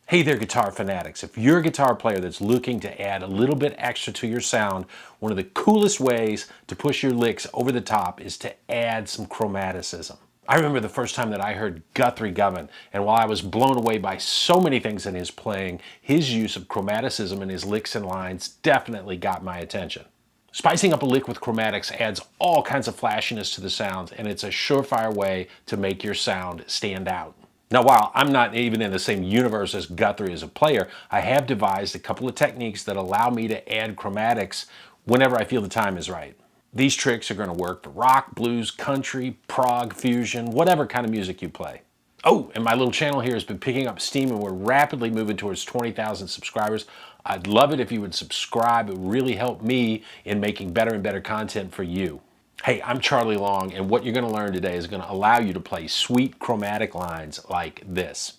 Hey there, guitar fanatics. If you're a guitar player that's looking to add a little bit extra to your sound, one of the coolest ways to push your licks over the top is to add some chromaticism. I remember the first time that I heard Guthrie Govan, and while I was blown away by so many things in his playing, his use of chromaticism in his licks and lines definitely got my attention. Spicing up a lick with chromatics adds all kinds of flashiness to the sound, and it's a surefire way to make your sound stand out. Now, while I'm not even in the same universe as Guthrie as a player, I have devised a couple of techniques that allow me to add chromatics whenever I feel the time is right. These tricks are going to work for rock, blues, country, prog, fusion, whatever kind of music you play. Oh, and my little channel here has been picking up steam and we're rapidly moving towards 20,000 subscribers. I'd love it if you would subscribe. It would really help me in making better and better content for you. Hey, I'm Charlie Long, and what you're going to learn today is going to allow you to play sweet chromatic lines like this.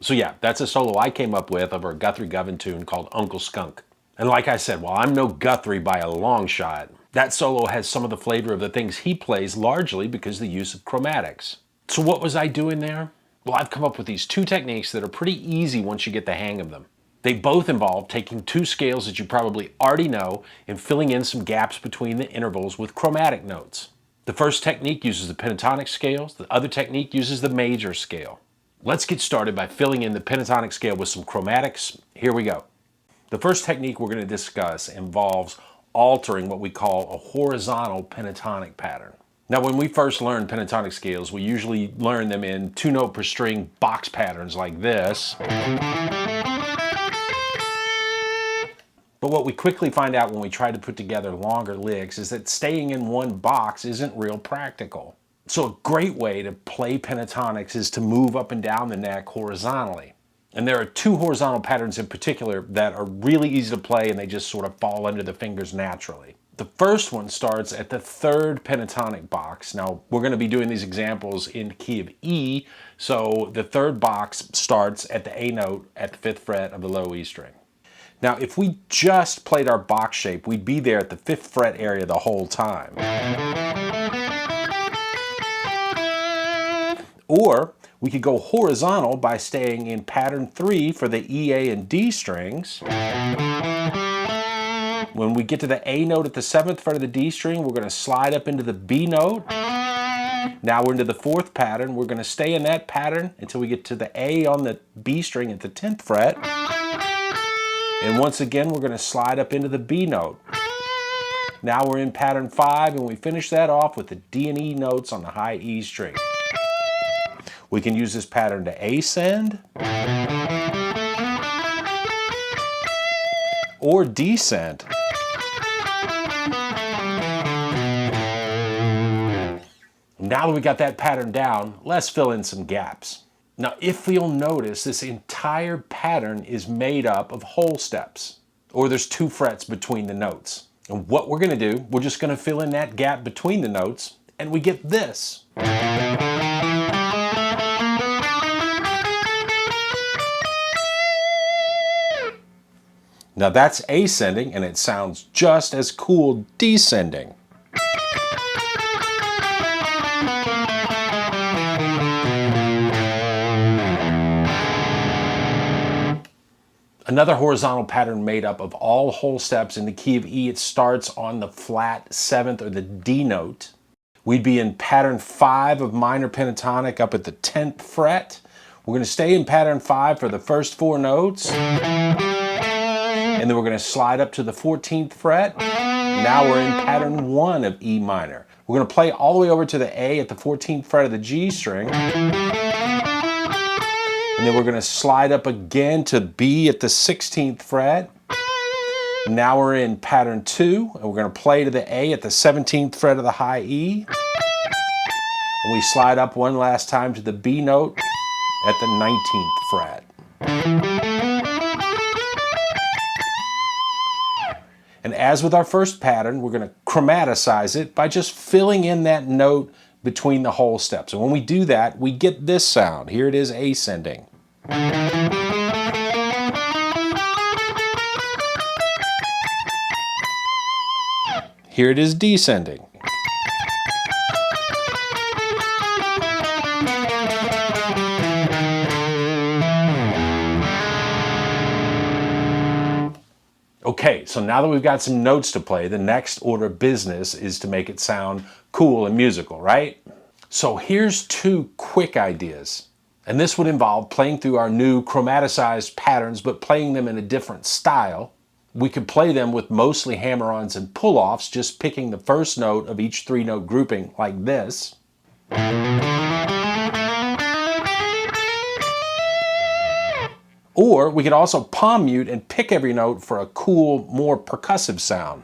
So yeah, that's a solo I came up with of our Guthrie Govan tune called Uncle Skunk. And like I said, while I'm no Guthrie by a long shot, that solo has some of the flavor of the things he plays largely because of the use of chromatics. So what was I doing there? Well, I've come up with these two techniques that are pretty easy once you get the hang of them. They both involve taking two scales that you probably already know and filling in some gaps between the intervals with chromatic notes. The first technique uses the pentatonic scales, the other technique uses the major scale. Let's get started by filling in the pentatonic scale with some chromatics. Here we go. The first technique we're going to discuss involves altering what we call a horizontal pentatonic pattern. Now, when we first learn pentatonic scales, we usually learn them in 2-note per string box patterns like this. But what we quickly find out when we try to put together longer licks is that staying in one box isn't real practical. So a great way to play pentatonics is to move up and down the neck horizontally. And there are two horizontal patterns in particular that are really easy to play and they just sort of fall under the fingers naturally. The first one starts at the third pentatonic box. Now, we're going to be doing these examples in the key of E, so the third box starts at the A note at the 5th fret of the low E string. Now, if we just played our box shape, we'd be there at the 5th fret area the whole time. Or we could go horizontal by staying in pattern 3 for the E, A, and D strings. When we get to the A note at the 7th fret of the D string, we're going to slide up into the B note. Now we're into the 4th pattern. We're going to stay in that pattern until we get to the A on the B string at the 10th fret. And once again, we're going to slide up into the B note. Now we're in pattern 5, and we finish that off with the D and E notes on the high E string. We can use this pattern to ascend or descend. Now that we got that pattern down, let's fill in some gaps. Now, if you'll notice, this entire pattern is made up of whole steps, or there's 2 frets between the notes. And what we're going to do, we're just going to fill in that gap between the notes, and we get this. Now that's ascending, and it sounds just as cool descending. Another horizontal pattern made up of all whole steps in the key of E. It starts on the flat 7th or the D note. we'd be in pattern 5 of minor pentatonic up at the 10th fret. We're going to stay in pattern 5 for the first 4 notes, and then we're going to slide up to the 14th fret. Now we're in pattern 1 of E minor. We're going to play all the way over to the A at the 14th fret of the G string, and then we're going to slide up again to B at the 16th fret. Now we're in pattern 2, and we're going to play to the A at the 17th fret of the high E. And we slide up one last time to the B note at the 19th fret. And as with our first pattern, we're going to chromaticize it by just filling in that note between the whole steps. And when we do that, we get this sound. Here it is ascending. Here it is descending. Okay, so now that we've got some notes to play, the next order of business is to make it sound cool and musical, right? So here's 2 quick ideas. And this would involve playing through our new chromaticized patterns, but playing them in a different style. We could play them with mostly hammer-ons and pull-offs, just picking the first note of each 3-note grouping like this. Or we could also palm mute and pick every note for a cool, more percussive sound.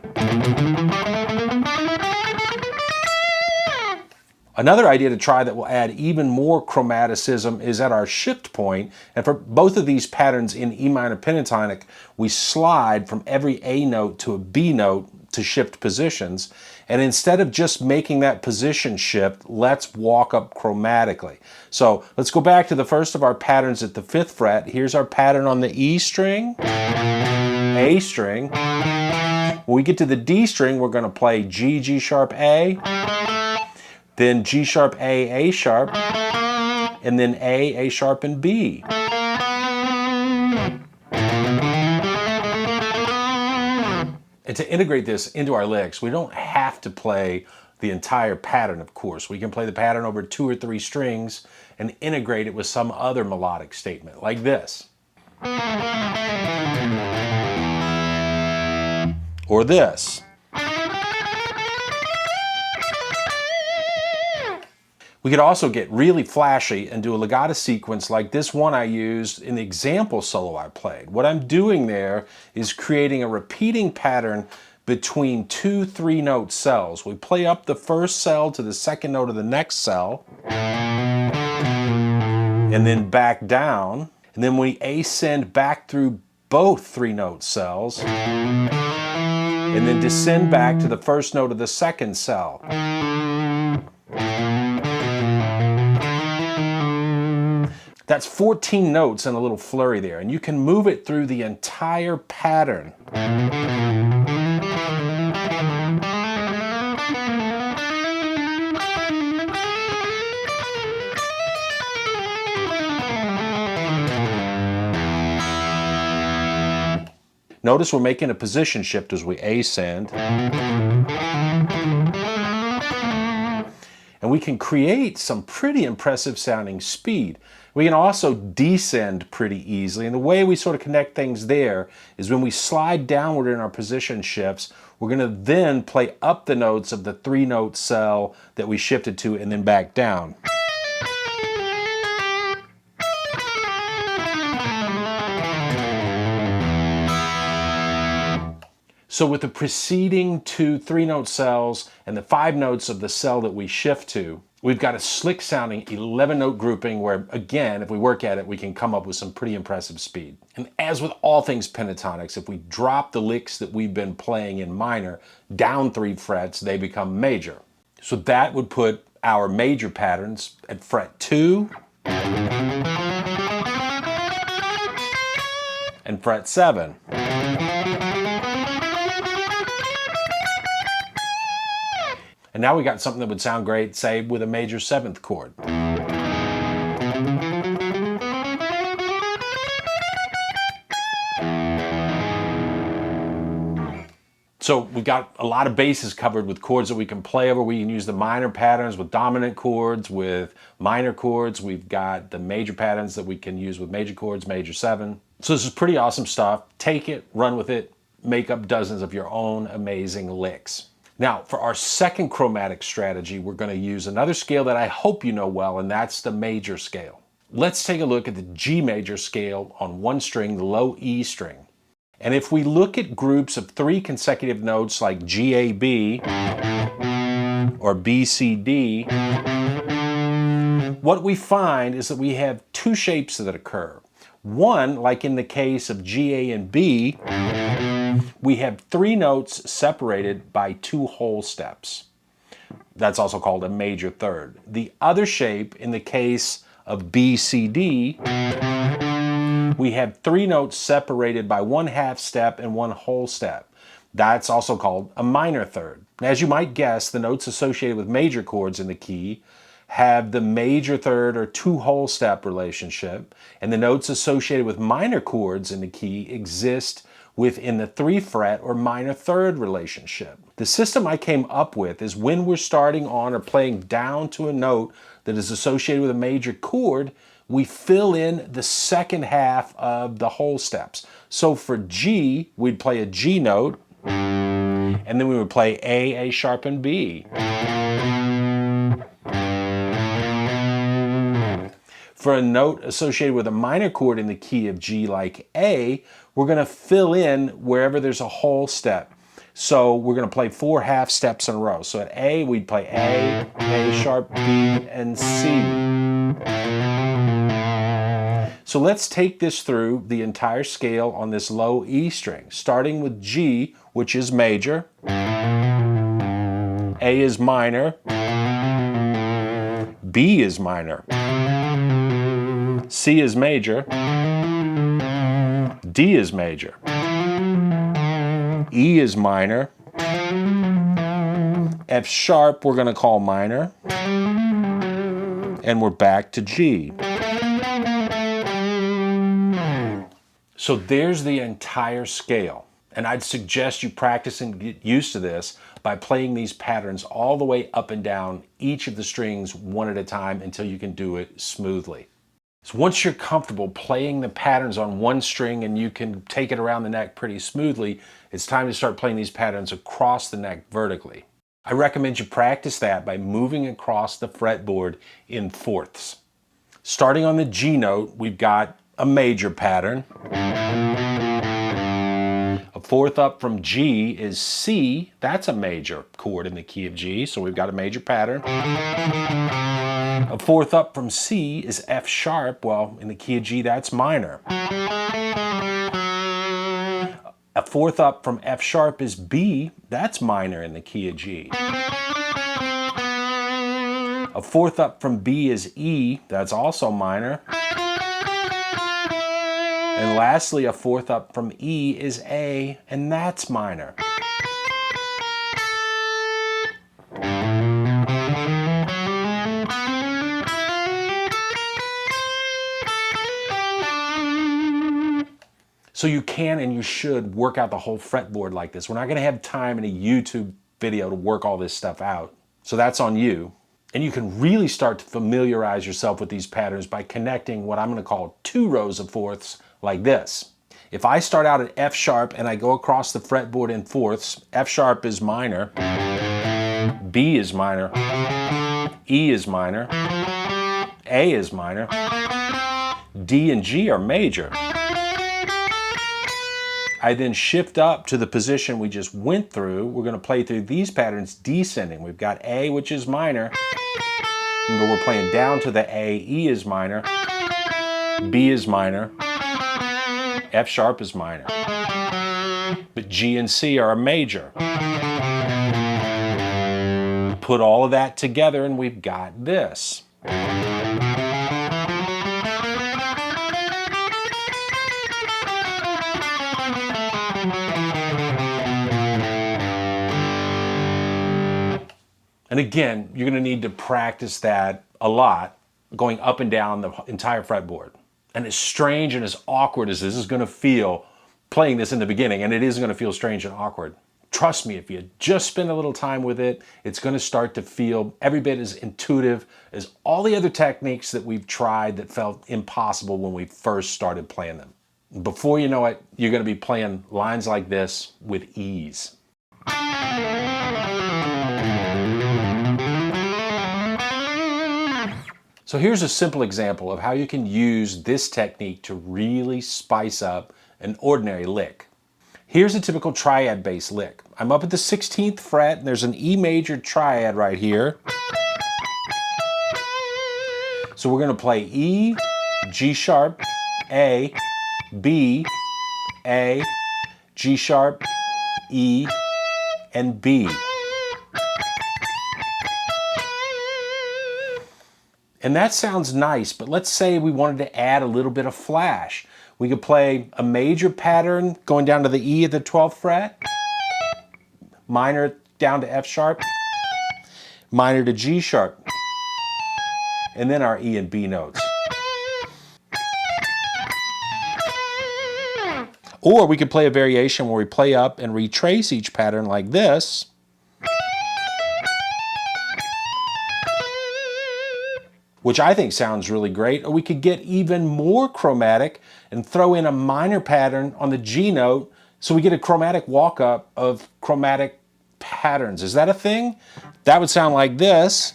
Another idea to try that will add even more chromaticism is at our shift point, and for both of these patterns in E minor pentatonic, we slide from every A note to a B note to shift positions, and instead of just making that position shift, let's walk up chromatically. So let's go back to the first of our patterns at the 5th fret. Here's our pattern on the E string, A string. When we get to the D string, we're going to play G, G sharp, A, then G sharp, A sharp, and then A sharp, and B. And to integrate this into our licks, we don't have to play the entire pattern, of course. We can play the pattern over 2 or 3 strings and integrate it with some other melodic statement, like this. Or this. We could also get really flashy and do a legato sequence like this one I used in the example solo I played. What I'm doing there is creating a repeating pattern between 2 3-note cells. We play up the first cell to the second note of the next cell, and then back down, and then we ascend back through both 3-note cells, and then descend back to the first note of the second cell. That's 14 notes and a little flurry there, and you can move it through the entire pattern. Notice we're making a position shift as we ascend. And we can create some pretty impressive sounding speed. We can also descend pretty easily, and the way we sort of connect things there is when we slide downward in our position shifts, we're going to then play up the notes of the 3-note cell that we shifted to and then back down. So with the preceding 2 3-note cells and the 5 notes of the cell that we shift to, we've got a slick sounding 11-note grouping where, again, if we work at it, we can come up with some pretty impressive speed. And as with all things pentatonics, if we drop the licks that we've been playing in minor down 3 frets, they become major. So that would put our major patterns at fret 2 and fret 7. And now we got something that would sound great, say, with a major 7th chord. So we've got a lot of bases covered with chords that we can play over. We can use the minor patterns with dominant chords, with minor chords. We've got the major patterns that we can use with major chords, major 7. So this is pretty awesome stuff. Take it, run with it, make up dozens of your own amazing licks. Now, for our second chromatic strategy, we're going to use another scale that I hope you know well, and that's the major scale. Let's take a look at the G major scale on one string, the low E string. And if we look at groups of 3 consecutive notes like G-A-B or B-C-D, what we find is that we have 2 shapes that occur. One, like in the case of G-A and B, we have 3 notes separated by 2 whole steps. That's also called a major third. The other shape, in the case of B-C-D, we have 3 notes separated by 1/2 step and 1 whole step. That's also called a minor third. Now, as you might guess, the notes associated with major chords in the key have the major third or 2 whole step relationship, and the notes associated with minor chords in the key exist within the 3 fret or minor third relationship. The system I came up with is when we're starting on or playing down to a note that is associated with a major chord, we fill in the second half of the whole steps. So for G, we'd play a G note, and then we would play A sharp, and B. For a note associated with a minor chord in the key of G like A, we're going to fill in wherever there's a whole step. So we're going to play 4 half steps in a row. So at A, we'd play A sharp, B, and C. So let's take this through the entire scale on this low E string, starting with G, which is major, A is minor, B is minor, C is major, D is major, E is minor, F sharp we're going to call minor, and we're back to G. So there's the entire scale, and I'd suggest you practice and get used to this by playing these patterns all the way up and down each of the strings one at a time until you can do it smoothly. So once you're comfortable playing the patterns on one string and you can take it around the neck pretty smoothly, it's time to start playing these patterns across the neck vertically. I recommend you practice that by moving across the fretboard in fourths. Starting on the G note, we've got a major pattern. A fourth up from G is C. That's a major chord in the key of G, so we've got a major pattern. A fourth up from C is F sharp. Well, in the key of G, that's minor. A fourth up from F sharp is B. That's minor in the key of G. A fourth up from B is E. That's also minor. And lastly, a fourth up from E is A, and that's minor. So you can and you should work out the whole fretboard like this. We're not going to have time in a YouTube video to work all this stuff out. So that's on you. And you can really start to familiarize yourself with these patterns by connecting what I'm going to call 2 rows of fourths like this. If I start out at F sharp and I go across the fretboard in fourths, F sharp is minor, B is minor, E is minor, A is minor, D and G are major. I then shift up to the position we just went through. We're going to play through these patterns descending. We've got A, which is minor. Remember, we're playing down to the A. E is minor. B is minor. F sharp is minor. But G and C are a major. Put all of that together and we've got this. And again, you're going to need to practice that a lot, going up and down the entire fretboard. And as strange and as awkward as this is going to feel, playing this in the beginning, and it is going to feel strange and awkward, trust me, if you just spend a little time with it, it's going to start to feel every bit as intuitive as all the other techniques that we've tried that felt impossible when we first started playing them. Before you know it, you're going to be playing lines like this with ease. So here's a simple example of how you can use this technique to really spice up an ordinary lick. Here's a typical triad bass lick. I'm up at the 16th fret and there's an E major triad right here. So we're going to play E, G sharp, A, B, A, G sharp, E, and B. And that sounds nice, but let's say we wanted to add a little bit of flash. We could play a major pattern going down to the E at the 12th fret, minor down to F sharp, minor to G sharp, and then our E and B notes. Or we could play a variation where we play up and retrace each pattern like this. Which I think sounds really great. Or we could get even more chromatic and throw in a minor pattern on the G note so we get a chromatic walk-up of chromatic patterns. Is that a thing? That would sound like this.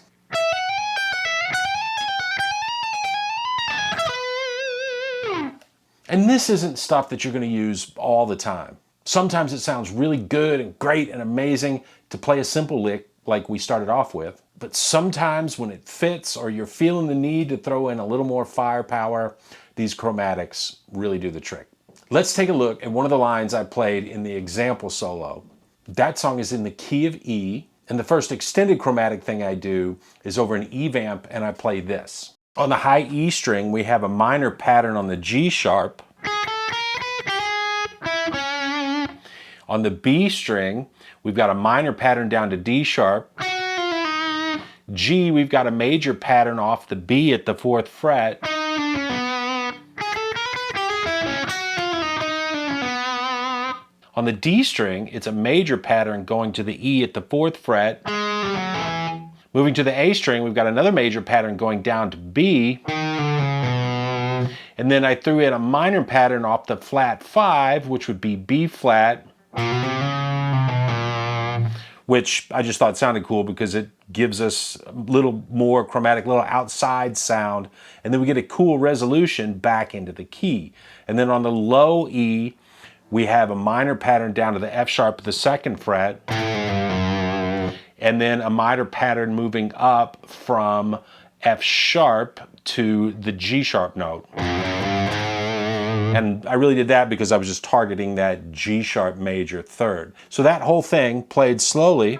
And this isn't stuff that you're going to use all the time. Sometimes it sounds really good and great and amazing to play a simple lick like we started off with. But sometimes when it fits or you're feeling the need to throw in a little more firepower, these chromatics really do the trick. Let's take a look at one of the lines I played in the example solo. That song is in the key of E, and the first extended chromatic thing I do is over an E vamp and I play this. On the high E string, we have a minor pattern on the G sharp. On the B string, we've got a minor pattern down to D sharp. G, we've got a major pattern off the B at the 4th fret. On the D string, it's a major pattern going to the E at the 4th fret. Moving to the A string, we've got another major pattern going down to B. And then I threw in a minor pattern off the flat 5, which would be B flat, which I just thought sounded cool because it gives us a little more chromatic, little outside sound, and then we get a cool resolution back into the key. And then on the low E, we have a minor pattern down to the F sharp of the 2nd fret, and then a minor pattern moving up from F sharp to the G sharp note. And I really did that because I was just targeting that G sharp major 3rd. So that whole thing played slowly.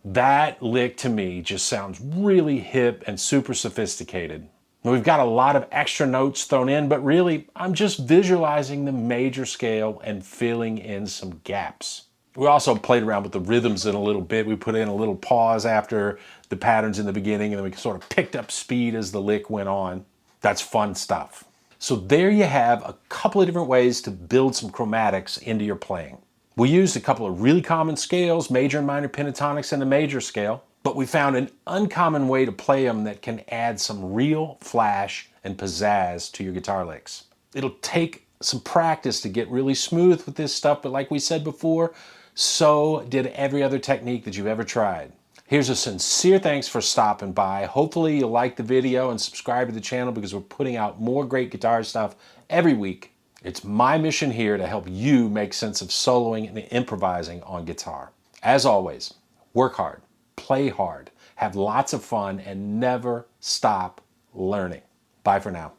That lick to me just sounds really hip and super sophisticated. And we've got a lot of extra notes thrown in, but really I'm just visualizing the major scale and filling in some gaps. We also played around with the rhythms in a little bit. We put in a little pause after the patterns in the beginning, and then we sort of picked up speed as the lick went on. That's fun stuff. So there you have a couple of different ways to build some chromatics into your playing. We used a couple of really common scales, major and minor pentatonics in the major scale, but we found an uncommon way to play them that can add some real flash and pizzazz to your guitar licks. It'll take some practice to get really smooth with this stuff, but like we said before, so did every other technique that you've ever tried. Here's a sincere thanks for stopping by. Hopefully you'll like the video and subscribe to the channel because we're putting out more great guitar stuff every week. It's my mission here to help you make sense of soloing and improvising on guitar. As always, work hard, play hard, have lots of fun, and never stop learning. Bye for now.